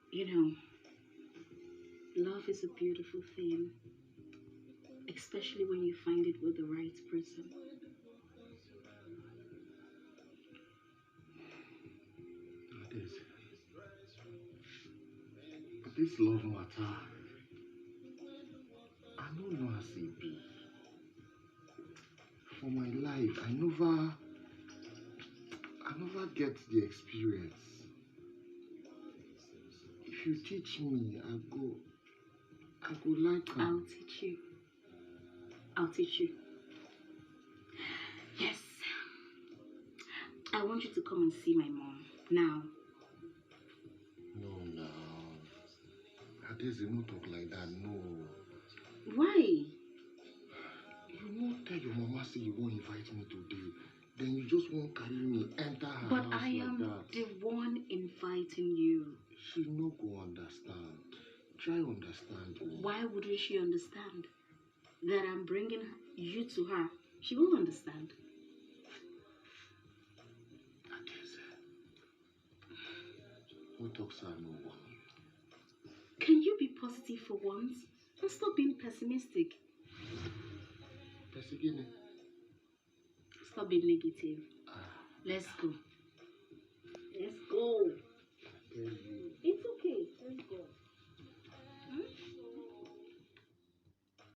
You know, love is a beautiful thing, especially when you find it with the right person. This love matter, I don't know as it be. For my life, I never get the experience. If you teach me, I go like I'll teach you. I'll teach you. Yes. I want you to come and see my mom now. No, no. Ades, you not talk like that, no. Why? You not tell your mama say you won't invite me today. Then you just won't carry me enter her But house I am like that. the one inviting you. She no go understand. Try understand me. Why wouldn't she understand that I'm bringing you to her? She will understand. Ades, who talks are no one. Can you be positive for once and stop being pessimistic? Again. Stop being negative. Let's go. Let's go. I tell you.